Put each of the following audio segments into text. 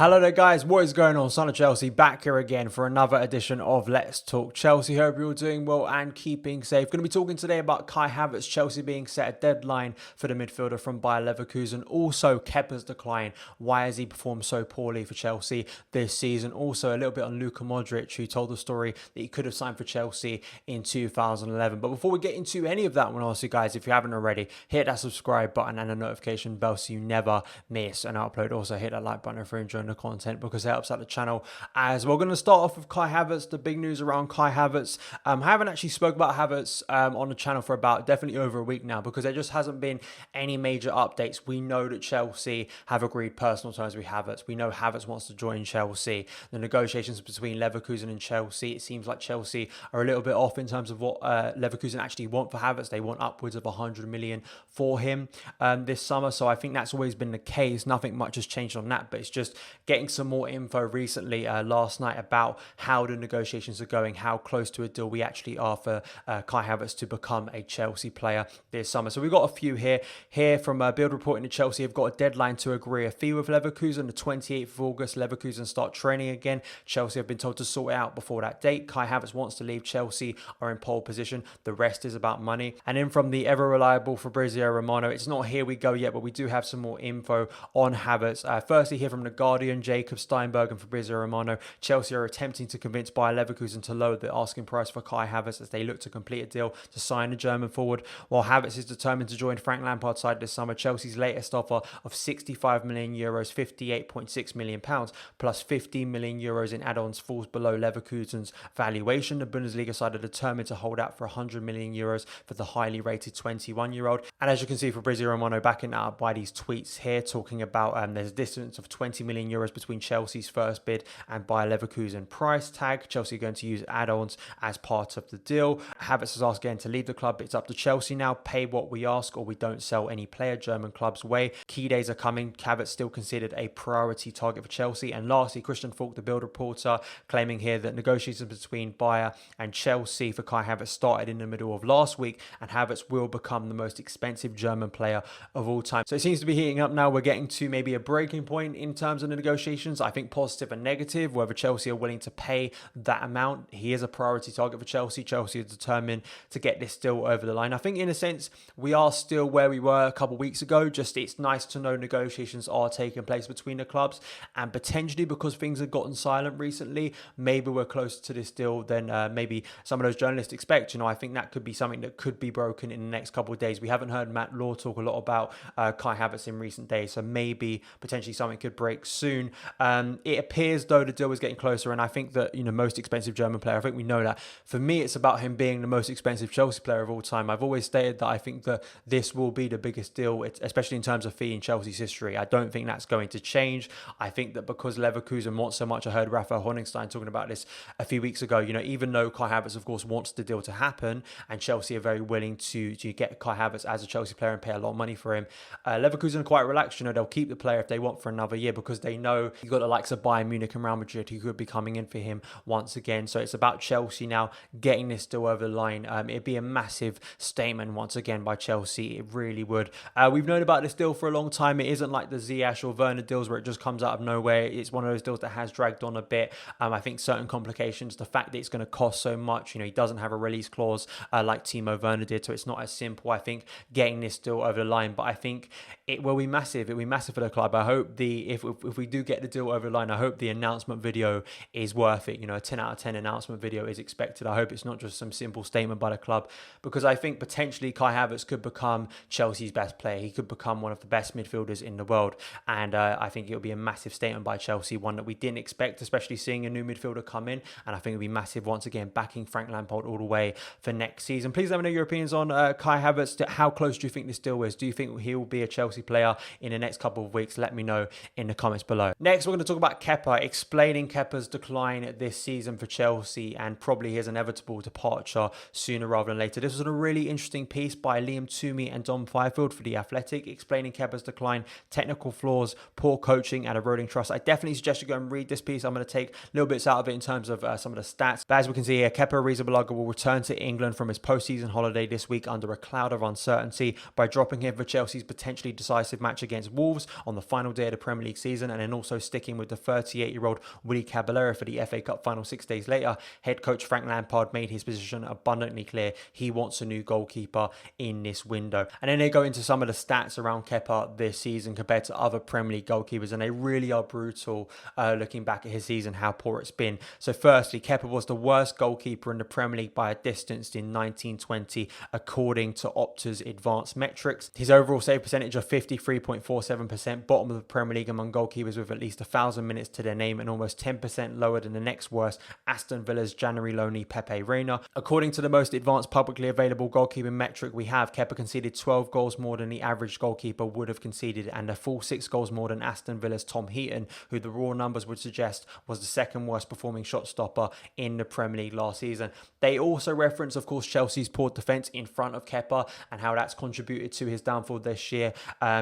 Hello there guys, what is going on? Son of Chelsea back here again for another edition of Let's Talk Chelsea. Hope you're all doing well and keeping safe. Going to be talking today about Kai Havertz, Chelsea being set a deadline for the midfielder from Bayer Leverkusen. Also Kepa's decline. Why has he performed so poorly for Chelsea this season? Also a little bit on Luka Modric, who told the story that he could have signed for Chelsea in 2011. But before we get into any of that, I want to ask you guys, if you haven't already, hit that subscribe button and the notification bell so you never miss an upload. Also hit that like button if you're enjoying the content, because it helps out the channel as well. We're going to start off with Kai Havertz, the big news around Kai Havertz. I haven't actually spoke about Havertz on the channel for about definitely over a week now, because there just hasn't been any major updates. We know that Chelsea have agreed personal terms with Havertz. We know Havertz wants to join Chelsea. The negotiations between Leverkusen and Chelsea, it seems like Chelsea are a little bit off in terms of what Leverkusen actually want for Havertz. They want upwards of 100 million for him this summer, so I think that's always been the case. Nothing much has changed on that, but it's just getting some more info recently last night about how the negotiations are going, how close to a deal we actually are for Kai Havertz to become a Chelsea player this summer. So we've got a few here from Build reporting that Chelsea have got a deadline to agree a fee with Leverkusen. The 28th of August, Leverkusen start training again. Chelsea have been told to sort it out before that date. Kai Havertz wants to leave. Chelsea are in pole position. The rest is about money. And then from the ever reliable Fabrizio Romano, it's not here we go yet, but we do have some more info on Havertz. Firstly, here from The Guardian, Jacob Steinberg and Fabrizio Romano, Chelsea are attempting to convince Bayer Leverkusen to lower the asking price for Kai Havertz as they look to complete a deal to sign the German forward. While Havertz is determined to join Frank Lampard's side this summer, Chelsea's latest offer of 65 million euros, 58.6 million pounds, plus 15 million euros in add-ons falls below Leverkusen's valuation. The Bundesliga side are determined to hold out for 100 million euros for the highly rated 21-year-old. And as you can see, Fabrizio Romano backing that up by these tweets here, talking about there's a distance of 20 million euros between Chelsea's first bid and Bayer Leverkusen price tag. Chelsea are going to use add-ons as part of the deal. Havertz has asked again to leave the club. It's up to Chelsea now. Pay what we ask or we don't sell any player. German club's way. Key days are coming. Havertz still considered a priority target for Chelsea. And lastly, Christian Falk, the Bild reporter, claiming here that negotiations between Bayer and Chelsea for Kai Havertz started in the middle of last week, and Havertz will become the most expensive German player of all time. So it seems to be heating up now. We're getting to maybe a breaking point in terms of the negotiations. I think positive and negative, whether Chelsea are willing to pay that amount. He is a priority target for Chelsea. Chelsea are determined to get this deal over the line. I think in a sense, we are still where we were a couple of weeks ago. Just it's nice to know negotiations are taking place between the clubs, and potentially because things have gotten silent recently, maybe we're closer to this deal than maybe some of those journalists expect. You know, I think that could be something that could be broken in the next couple of days. We haven't heard Matt Law talk a lot about Kai Havertz in recent days, so maybe potentially something could break soon. It appears though the deal is getting closer, and I think that, you know, most expensive German player, I think we know that. For me, it's about him being the most expensive Chelsea player of all time. I've always stated that I think that this will be the biggest deal, especially in terms of fee in Chelsea's history. I don't think that's going to change. I think that because Leverkusen wants so much, I heard Rafa Honigstein talking about this a few weeks ago, you know, even though Kai Havertz of course wants the deal to happen and Chelsea are very willing to get Kai Havertz as a Chelsea player and pay a lot of money for him, Leverkusen are quite relaxed. You know, they'll keep the player if they want for another year, because they know you've got the likes of Bayern Munich and Real Madrid who could be coming in for him once again. So it's about Chelsea now getting this deal over the line. It'd be a massive statement once again by Chelsea. It really would. We've known about this deal for a long time. It isn't like the Ziyech or Werner deals where it just comes out of nowhere. It's one of those deals that has dragged on a bit. I think certain complications, the fact that it's going to cost so much, you know, he doesn't have a release clause like Timo Werner did, so it's not as simple, I think, getting this deal over the line. But I think it will be massive. It will be massive for the club. I hope if we do get the deal over the line, I hope the announcement video is worth it. You know, a 10 out of 10 announcement video is expected. I hope it's not just some simple statement by the club, because I think potentially Kai Havertz could become Chelsea's best player. He could become one of the best midfielders in the world, and I think it'll be a massive statement by Chelsea, one that we didn't expect, especially seeing a new midfielder come in. And I think it'll be massive once again, backing Frank Lampard all the way for next season. Please let me know your opinions on Kai Havertz. How close do you think this deal is? Do you think he will be a Chelsea player in the next couple of weeks? Let me know in the comments below. Next, we're going to talk about Kepa, explaining Kepa's decline this season for Chelsea and probably his inevitable departure sooner rather than later. This was a really interesting piece by Liam Toomey and Dom Fifield for The Athletic, explaining Kepa's decline, technical flaws, poor coaching and eroding trust. I definitely suggest you go and read this piece. I'm going to take little bits out of it in terms of some of the stats. But as we can see here, Kepa Arrizabalaga will return to England from his postseason holiday this week under a cloud of uncertainty by dropping him for Chelsea's potentially decisive match against Wolves on the final day of the Premier League season, and then and also sticking with the 38-year-old Willy Caballero for the FA Cup final 6 days later, head coach Frank Lampard made his position abundantly clear. He wants a new goalkeeper in this window. And then they go into some of the stats around Kepa this season compared to other Premier League goalkeepers, and they really are brutal looking back at his season, how poor it's been. So firstly, Kepa was the worst goalkeeper in the Premier League by a distance in 1920, according to Opta's advanced metrics. His overall save percentage of 53.47%, bottom of the Premier League among goalkeepers with at least 1,000 minutes to their name, and almost 10% lower than the next worst, Aston Villa's January loanee Pepe Reina. According to the most advanced publicly available goalkeeping metric we have, Kepa conceded 12 goals more than the average goalkeeper would have conceded, and a full 6 goals more than Aston Villa's Tom Heaton, who the raw numbers would suggest was the second worst performing shot stopper in the Premier League last season. They also reference, of course, Chelsea's poor defence in front of Kepa and how that's contributed to his downfall this year.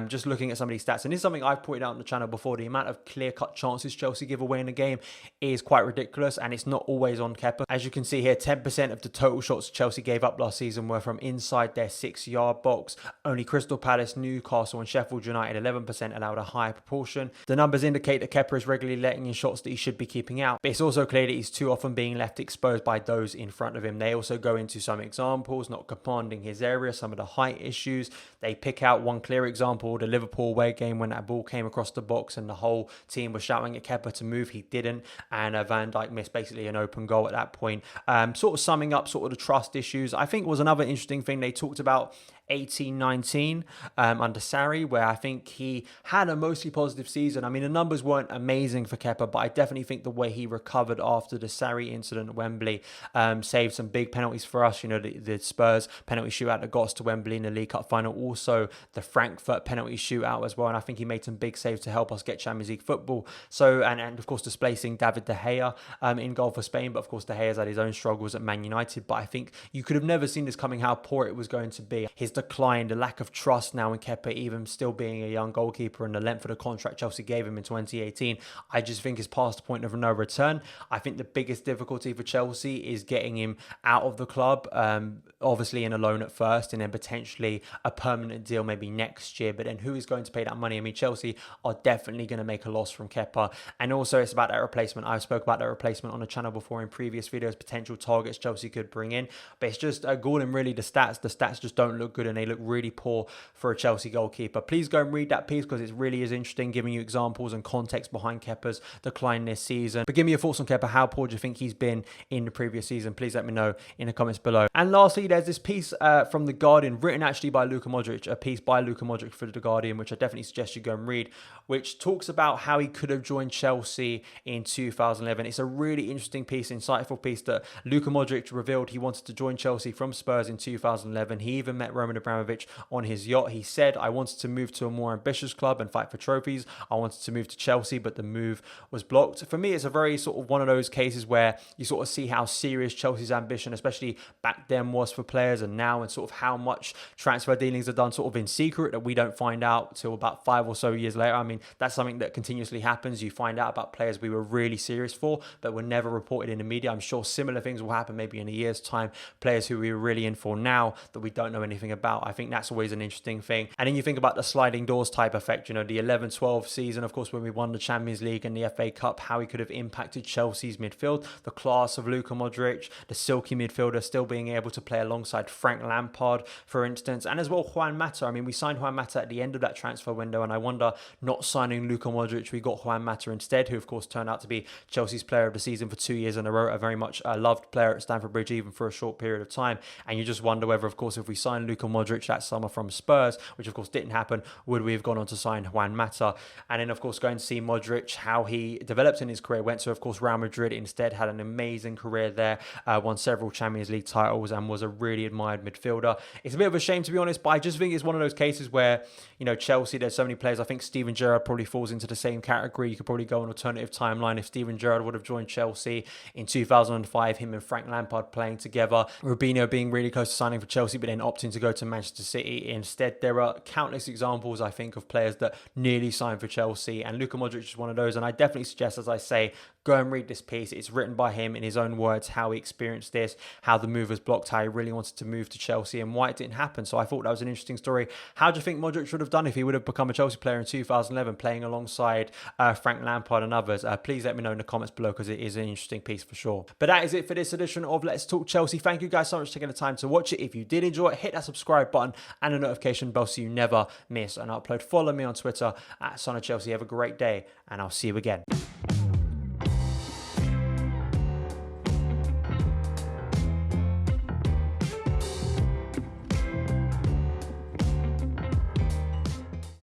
Just looking at some of these stats, and this is something I've pointed out on the channel before, the amount of clear-cut chances Chelsea give away in a game is quite ridiculous, and it's not always on Kepa. As you can see here, 10% of the total shots Chelsea gave up last season were from inside their 6-yard box. Only Crystal Palace, Newcastle and Sheffield United, 11%, allowed a higher proportion. The numbers indicate that Kepa is regularly letting in shots that he should be keeping out, but it's also clear that he's too often being left exposed by those in front of him. They also go into some examples, not commanding his area, some of the height issues. They pick out one clear example, the Liverpool away game when that ball came across the box and the whole team was shouting at Kepa to move. He didn't, and Van Dijk missed basically an open goal at that point. Sort of summing up sort of the trust issues, I think was another interesting thing they talked about 18-19 under Sarri, where I think he had a mostly positive season. I mean, the numbers weren't amazing for Kepa, but I definitely think the way he recovered after the Sarri incident at Wembley saved some big penalties for us. You know, the Spurs penalty shootout that got us to Wembley in the League Cup final, also the Frankfurt penalty shootout as well, and I think he made some big saves to help us get Champions League football. So, and of course displacing David De Gea in goal for Spain, but of course De Gea's had his own struggles at Man United, but I think you could have never seen this coming, how poor it was going to be. His decline, the lack of trust now in Kepa, even still being a young goalkeeper, and the length of the contract Chelsea gave him in 2018, I just think is past the point of no return. I think the biggest difficulty for Chelsea is getting him out of the club, obviously in a loan at first, and then potentially a permanent deal maybe next year, but then who is going to pay that money? I mean, Chelsea are definitely going to make a loss from Kepa, and also it's about that replacement. I've spoke about that replacement on the channel before in previous videos, potential targets Chelsea could bring in, but it's just Gordon, really the stats just don't look good, and they look really poor for a Chelsea goalkeeper. Please go and read that piece because it really is interesting, giving you examples and context behind Kepa's decline this season. But give me your thoughts on Kepa. How poor do you think he's been in the previous season? Please let me know in the comments below. And lastly, there's this piece from The Guardian, written actually by Luka Modric, a piece by Luka Modric for The Guardian, which I definitely suggest you go and read, which talks about how he could have joined Chelsea in 2011. It's a really interesting piece, insightful piece, that Luka Modric revealed he wanted to join Chelsea from Spurs in 2011. He even met Roman Abramovich on his yacht. He said, I wanted to move to a more ambitious club and fight for trophies. I wanted to move to Chelsea, but the move was blocked. For me, it's a very sort of one of those cases where you sort of see how serious Chelsea's ambition, especially back then, was for players, and now, and sort of how much transfer dealings are done sort of in secret that we don't find out till about 5 or so years later. I mean, that's something that continuously happens. You find out about players we were really serious for, but were never reported in the media. I'm sure similar things will happen maybe in a year's time. Players who we were really in for now that we don't know anything about. I think that's always an interesting thing. And then you think about the sliding doors type effect, you know, the 11-12 season, of course, when we won the Champions League and the FA Cup, how he could have impacted Chelsea's midfield, the class of Luka Modric, the silky midfielder still being able to play alongside Frank Lampard, for instance, and as well Juan Mata. I mean, we signed Juan Mata at the end of that transfer window, and I wonder, not signing Luka Modric, we got Juan Mata instead, who of course turned out to be Chelsea's player of the season for 2 years in a row, a very much loved player at Stamford Bridge, even for a short period of time. And you just wonder whether, of course, if we signed Luka Modric that summer from Spurs, which of course didn't happen, would we have gone on to sign Juan Mata? And then of course going to see Modric, how he developed in his career, went to of course Real Madrid instead, had an amazing career there, won several Champions League titles, and was a really admired midfielder. It's a bit of a shame, to be honest, but I just think it's one of those cases where, you know, Chelsea, there's so many players. I think Steven Gerrard probably falls into the same category. You could probably go an alternative timeline. If Steven Gerrard would have joined Chelsea in 2005, him and Frank Lampard playing together, Robinho being really close to signing for Chelsea, but then opting to go to to Manchester City instead. There are countless examples, I think, of players that nearly signed for Chelsea, and Luka Modric is one of those. And I definitely suggest, as I say, go and read this piece. It's written by him in his own words, how he experienced this, how the move was blocked, how he really wanted to move to Chelsea, and why it didn't happen. So I thought that was an interesting story. How do you think Modric would have done if he would have become a Chelsea player in 2011, playing alongside Frank Lampard and others? Please let me know in the comments below, because it is an interesting piece for sure. But that is it for this edition of Let's Talk Chelsea. Thank you guys so much for taking the time to watch it. If you did enjoy it, hit that subscribe button and the notification bell so you never miss an upload. Follow me on Twitter at HUDSON-ODOI. Have a great day, and I'll see you again.